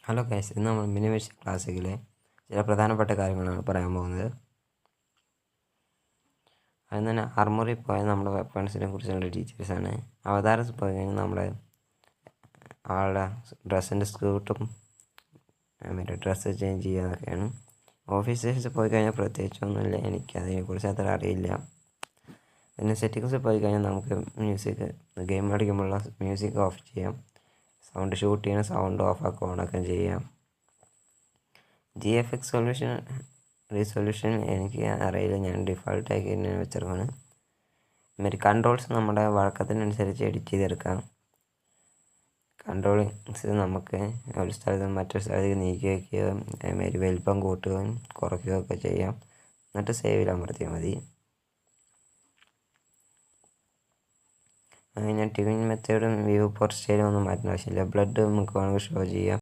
Hello guys, ഇന്ന് നമ്മൾ മിനിമേഷൻ ക്ലാസ്സിക്കിലെ ചില പ്രധാനപ്പെട്ട കാര്യങ്ങളാണ് പറയാൻ പോകുന്നത്. അതിന് തന്നെ ആർമറിൽ പോയ നമ്മുടെ വെപ്പൺസിനെ കുറിച്ചുള്ള ഡീറ്റെയിൽസാണ്. അവതാരത്തിൽ പോയി കഴിഞ്ഞാൽ നമ്മുടെ ആളുടെ ഡ്രസ്സിൻ്റെ സ്ക്യൂട്ടും മറ്റേ ഡ്രസ്സ് ചേഞ്ച് ചെയ്യാതൊക്കെയാണ്. ഓഫീസേഴ്സ് പോയി കഴിഞ്ഞാൽ പ്രത്യേകിച്ചൊന്നുമില്ല, എനിക്കതിനെക്കുറിച്ച് അത്ര അറിയില്ല. പിന്നെ സെറ്റിങ്സിൽ പോയി കഴിഞ്ഞാൽ നമുക്ക് മ്യൂസിക് ഗെയിം കളിക്കുമ്പോഴുള്ള മ്യൂസിക് ഓഫ് ചെയ്യാം, സൗണ്ട് ഷൂട്ട് ചെയ്യണം, സൗണ്ട് ഓഫാക്കുക ഓണൊക്കെ ചെയ്യാം. GFX റീസൊല്യൂഷൻ എനിക്ക് അറിയില്ല, ഞാൻ ഡിഫോൾട്ടാക്കി തന്നെ വെച്ചിരിക്കുകയാണ്. മറ്റേ കൺട്രോൾസ് നമ്മുടെ വഴക്കത്തിനനുസരിച്ച് എഡിറ്റ് ചെയ്തെടുക്കാം. കൺട്രോളിങ്സ് നമുക്ക് ഒരു സ്ഥലത്ത് മറ്റൊരു സ്ഥലത്തേക്ക് നീക്കി വയ്ക്കുകയോ അതുമാതിരി വലിപ്പം കൂട്ടുകയും കുറയ്ക്കുകയോ ഒക്കെ ചെയ്യാം. എന്നിട്ട് സേവിൽ അമർത്തിയാൽ മതി. ഞാൻ ട്യൂണിങ് മെത്തേഡും വ്യൂ പോർട്ട് സ്റ്റൈലും ഒന്നും മാറ്റേണ്ട ആവശ്യമില്ല. ബ്ലഡ് നമുക്ക് വേണമെങ്കിൽ ഷോ ചെയ്യാം.